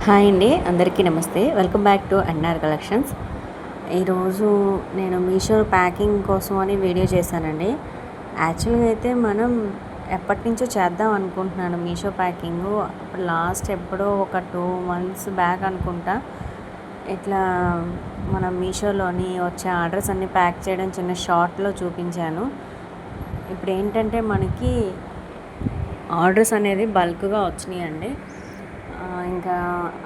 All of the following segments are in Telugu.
హాయ్ అండి, అందరికీ నమస్తే. Welcome back to NR collections. ఈరోజు నేను మీషో ప్యాకింగ్ కోసం అని వీడియో చేశానండి. యాక్చువల్గా అయితే మనం ఎప్పటి నుంచో చేద్దాం అనుకుంటున్నాను మీషో ప్యాకింగు. లాస్ట్ ఎప్పుడో ఒక 2 months బ్యాక్ అనుకుంటా ఇట్లా మనం మీషోలోని వచ్చే ఆర్డర్స్ అన్నీ ప్యాక్ చేయడం చిన్న షార్ట్లో చూపించాను. ఇప్పుడు ఏంటంటే మనకి ఆర్డర్స్ అనేది బల్క్గా వచ్చినాయండి. ఇంకా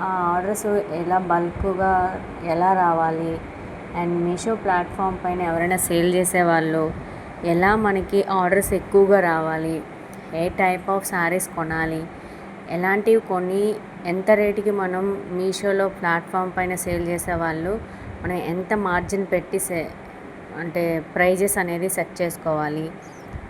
ఆ ఆర్డర్స్ ఎలా బల్క్గా ఎలా రావాలి, అండ్ మీషో ప్లాట్ఫామ్ పైన ఎవరైనా సేల్ చేసేవాళ్ళు ఎలా మనకి ఆర్డర్స్ ఎక్కువగా రావాలి, ఏ టైప్ ఆఫ్ శారీస్ కొనాలి, ఎలాంటివి కొని ఎంత రేటుకి మనం మీషోలో ప్లాట్ఫామ్ పైన సేల్ చేసేవాళ్ళు మనం ఎంత మార్జిన్ పెట్టి అంటే ప్రైజెస్ అనేది సెట్ చేసుకోవాలి,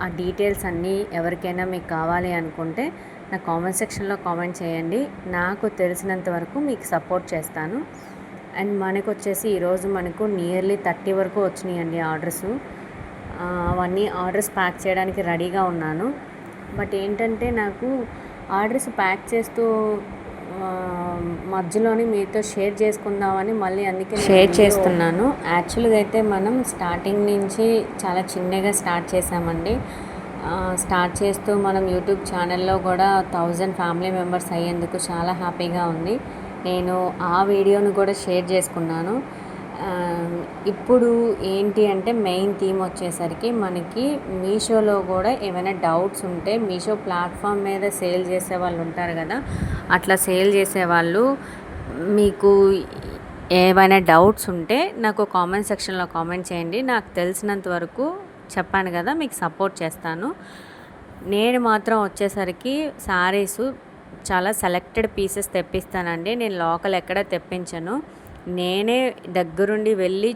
ఆ డీటెయిల్స్ అన్నీ ఎవరికైనా మీకు కావాలి అనుకుంటే నా కామెంట్ సెక్షన్లో కామెంట్ చేయండి. నాకు తెలిసినంత వరకు మీకు సపోర్ట్ చేస్తాను. అండ్ మనకు వచ్చేసి ఈరోజు మనకు నియర్లీ 30 వరకు వచ్చినాయండి ఆర్డర్స్. అవన్నీ ఆర్డర్స్ ప్యాక్ చేయడానికి రెడీగా ఉన్నాను. బట్ ఏంటంటే నాకు ఆర్డర్స్ ప్యాక్ చేస్తూ మధ్యలోని మీతో షేర్ చేసుకుందామని మళ్ళీ అందుకే షేర్ చేస్తున్నాను. యాక్చువల్గా అయితే మనం స్టార్టింగ్ నుంచి చాలా చిన్నగా స్టార్ట్ చేసామండి. స్టార్ట్ చేస్తూ మనం యూట్యూబ్ ఛానల్లో కూడా 1000 ఫ్యామిలీ మెంబర్స్ అయ్యేందుకు చాలా హ్యాపీగా ఉంది. నేను ఆ వీడియోను కూడా షేర్ చేసుకున్నాను. ఇప్పుడు ఏంటి అంటే మెయిన్ థీమ్ వచ్చేసరికి మనకి మీషోలో కూడా ఏమైనా డౌట్స్ ఉంటే మీషో ప్లాట్ఫామ్ మీద సేల్ చేసే వాళ్ళు ఉంటారు కదా, అట్లా సేల్ చేసేవాళ్ళు మీకు ఏమైనా డౌట్స్ ఉంటే నాకు కామెంట్ సెక్షన్లో కామెంట్ చేయండి. నాకు తెలిసినంత వరకు చెప్పాను కదా, మీకు సపోర్ట్ చేస్తాను. నేను మాత్రం వచ్చేసరికి శారీసు చాలా సెలెక్టెడ్ పీసెస్ తెప్పిస్తానండి. నేను లోకల్ ఎక్కడ తెప్పించను. నేనే దగ్గరుండి వెళ్ళి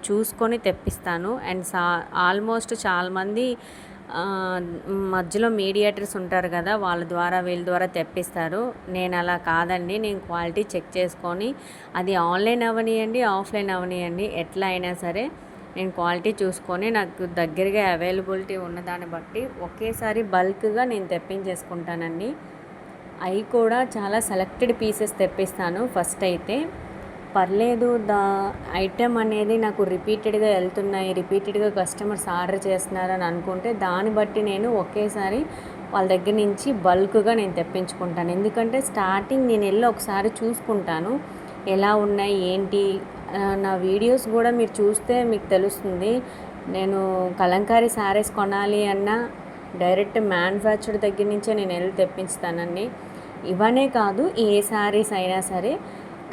చూసుకొని తెప్పిస్తాను. అండ్ ఆల్మోస్ట్ చాలామంది మధ్యలో మీడియేటర్స్ ఉంటారు కదా, వీళ్ళ ద్వారా తెప్పిస్తారు. నేను అలా కాదండి. నేను క్వాలిటీ చెక్ చేసుకొని అది ఆన్లైన్ అవనియండి, ఆఫ్లైన్ అవనియండి, ఎట్లా అయినా సరే నేను క్వాలిటీ చూసుకొని నాకు దగ్గరగా అవైలబిలిటీ ఉన్నదాన్ని బట్టి ఒకేసారి బల్క్గా నేను తెప్పించేసుకుంటానండి. అవి కూడా చాలా సెలెక్టెడ్ పీసెస్ తెప్పిస్తాను. ఫస్ట్ అయితే పర్లేదు, ఐటెం అనేది నాకు రిపీటెడ్గా వెళ్తున్నాయి, రిపీటెడ్గా కస్టమర్స్ ఆర్డర్ చేస్తున్నారు అని అనుకుంటే దాన్ని బట్టి నేను ఒకేసారి వాళ్ళ దగ్గర నుంచి బల్క్గా నేను తెప్పించుకుంటాను. ఎందుకంటే స్టార్టింగ్ నేను వెళ్ళి ఒకసారి చూసుకుంటాను ఎలా ఉన్నాయి ఏంటి. నా వీడియోస్ కూడా మీరు చూస్తే మీకు తెలుస్తుంది. నేను కలంకారీ శారీస్ కొనాలి అన్నా డైరెక్ట్ మ్యానుఫ్యాక్చర్ దగ్గర నుంచే నేను వెళ్ళి తెప్పిస్తానండి. ఇవనే కాదు, ఏ శారీస్ అయినా సరే.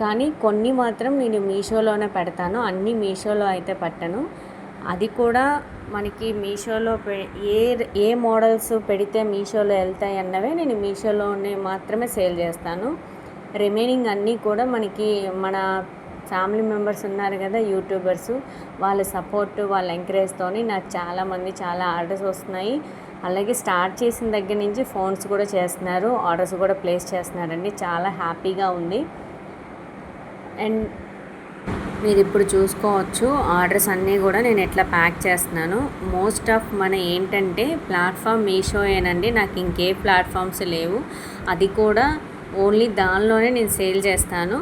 కానీ కొన్ని మాత్రం నేను మీషోలోనే పెడతాను, అన్నీ మీషోలో అయితే పెట్టను. అది కూడా మనకి మీషోలో ఏ మోడల్స్ పెడితే మీషోలో వెళ్తాయి అన్నవే నేను మీషోలోనే మాత్రమే సేల్ చేస్తాను. రిమైనింగ్ అన్నీ కూడా మనకి మన ఫ్యామిలీ మెంబర్స్ ఉన్నారు కదా యూట్యూబర్స్, వాళ్ళ సపోర్ట్ వాళ్ళ ఎంకరేజ్తోని నాకు చాలామంది చాలా ఆర్డర్స్ వస్తున్నాయి. అలాగే స్టార్ట్ చేసిన దగ్గర నుంచి ఫోన్స్ కూడా చేస్తున్నారు, ఆర్డర్స్ కూడా ప్లేస్ చేస్తున్నారండి. చాలా హ్యాపీగా ఉంది. అండ్ మీరు ఇప్పుడు చూసుకోవచ్చు ఆర్డర్స్ అన్నీ కూడా నేను ఎట్లా ప్యాక్ చేస్తున్నాను. మోస్ట్ ఆఫ్ మన ఏంటంటే ప్లాట్ఫామ్ మీషోయేనండి, నాకు ఇంకే ప్లాట్ఫామ్స్ లేవు. అది కూడా ఓన్లీ దానిలోనే నేను సేల్ చేస్తాను.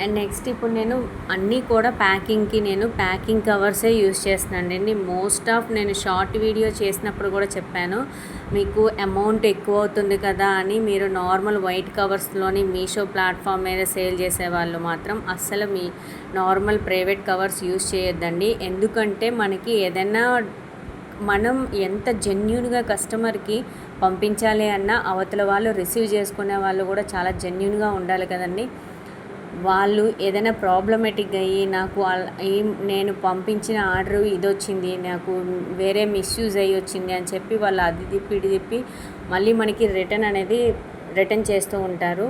అండ్ నెక్స్ట్ ఇప్పుడు నేను అన్నీ కూడా ప్యాకింగ్కి నేను ప్యాకింగ్ కవర్సే యూస్ చేస్తున్నానండి. మోస్ట్ ఆఫ్ నేను షార్ట్ వీడియో చేసినప్పుడు కూడా చెప్పాను, మీకు అమౌంట్ ఎక్కువ అవుతుంది కదా అని మీరు నార్మల్ వైట్ కవర్స్లోని మీషో ప్లాట్ఫామ్ మీద సేల్ చేసేవాళ్ళు మాత్రం అస్సలు మీ నార్మల్ ప్రైవేట్ కవర్స్ యూస్ చేయొద్దండి. ఎందుకంటే మనకి ఏదైనా మనం ఎంత జెన్యూన్గా కస్టమర్కి పంపించాలి అన్నా అవతల వాళ్ళు రిసీవ్ చేసుకునే వాళ్ళు కూడా చాలా జెన్యూన్గా ఉండాలి కదండి. వాళ్ళు ఏదైనా ప్రాబ్లమేటిక్ అయ్యి నాకు నేను పంపించిన ఆర్డరు ఇది వచ్చింది, నాకు వేరే మిస్యూజ్ అయ్యి వచ్చింది అని చెప్పి వాళ్ళు అది తిప్పి ఇది తిప్పి మళ్ళీ మనకి రిటర్న్ చేస్తూ ఉంటారు.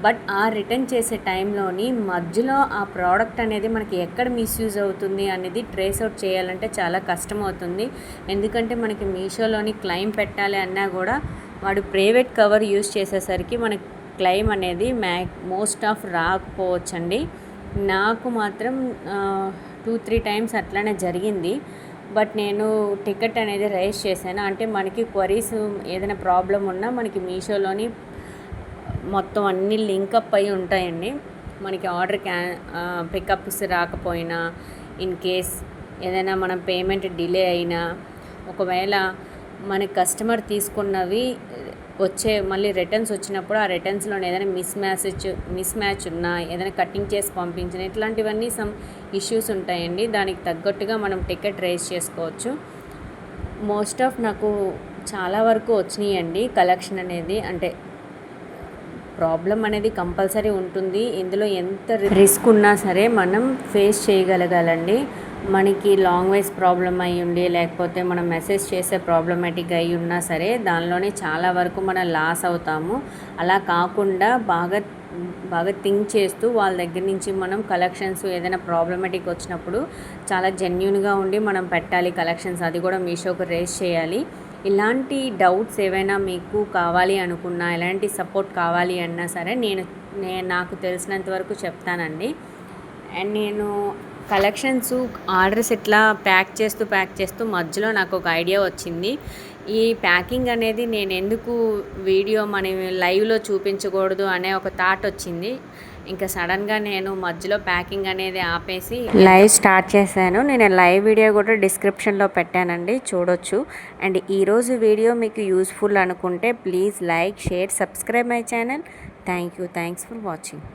బట్ ఆ రిటర్న్ చేసే టైంలోని మధ్యలో ఆ ప్రోడక్ట్ అనేది మనకి ఎక్కడ మిస్యూజ్ అవుతుంది అనేది ట్రేస్ అవుట్ చేయాలంటే చాలా కష్టం అవుతుంది. ఎందుకంటే మనకి మీషోలోని క్లెయిమ్ పెట్టాలి అన్నా కూడా వాడు ప్రైవేట్ కవర్ యూస్ చేసేసరికి మనకి క్లెయిమ్ అనేది మోస్ట్ ఆఫ్ రాకపోవచ్చండి. నాకు మాత్రం 2-3 టైమ్స్ అట్లానే జరిగింది. బట్ నేను టికెట్ అనేది రైజ్ చేశాను. అంటే మనకి క్వరీస్ ఏదైనా ప్రాబ్లం ఉన్నా మనకి మీషోలోని మొత్తం అన్నీ లింకప్ అయి ఉంటాయండి. మనకి ఆర్డర్ పికప్స్ రాకపోయినా, ఇన్ కేస్ ఏదైనా మనం పేమెంట్ డిలే అయినా, ఒకవేళ మన కస్టమర్ తీసుకున్నవి మళ్ళీ రిటర్న్స్ వచ్చినప్పుడు ఆ రిటర్న్స్లో ఏదైనా మిస్ మ్యాచ్ ఉన్నా, ఏదైనా కటింగ్ చేసి పంపించిన, ఇట్లాంటివన్నీ సమ్ ఇష్యూస్ ఉంటాయండి. దానికి తగ్గట్టుగా మనం టికెట్ రేస్ చేసుకోవచ్చు. మోస్ట్ ఆఫ్ నాకు చాలా వరకు వచ్చినాయండి కలెక్షన్ అనేది. అంటే ప్రాబ్లం అనేది కంపల్సరీ ఉంటుంది. ఇందులో ఎంత రిస్క్ ఉన్నా సరే మనం ఫేస్ చేయగలగాలండి. మనకి లాంగ్వేజ్ ప్రాబ్లం అయ్యి ఉండి, లేకపోతే మనం మెసేజ్ చేసే ప్రాబ్లమాటిక్ అయ్యి ఉన్నా సరే దానిలోనే చాలా వరకు మనం లాస్ అవుతాము. అలా కాకుండా బాగా థింక్ చేస్తూ వాళ్ళ దగ్గర నుంచి మనం కలెక్షన్స్ ఏదైనా ప్రాబ్లమాటిక్ వచ్చినప్పుడు చాలా జెన్యూన్గా ఉండి మనం పెట్టాలి కలెక్షన్స్. అది కూడా మీషోకి రేస్ చేయాలి. ఇలాంటి డౌట్స్ ఏవైనా మీకు కావాలి అనుకున్నా, ఎలాంటి సపోర్ట్ కావాలి అన్నా సరే నేను నాకు తెలిసినంత వరకు చెప్తానండి. అండ్ నేను కలెక్షన్స్ ఆర్డర్స్ ఇట్లా ప్యాక్ చేస్తూ మధ్యలో నాకు ఒక ఐడియా వచ్చింది. ఈ ప్యాకింగ్ అనేది నేను ఎందుకు వీడియో మనం లైవ్లో చూపించకూడదు అనే ఒక థాట్ వచ్చింది. ఇంకా సడన్గా నేను మధ్యలో ప్యాకింగ్ అనేది ఆపేసి లైవ్ స్టార్ట్ చేశాను. నేను లైవ్ వీడియో కూడా డిస్క్రిప్షన్లో పెట్టానండి, చూడొచ్చు. అండ్ ఈరోజు వీడియో మీకు యూస్ఫుల్ అనుకుంటే please like, share, subscribe my channel. Thanks for watching.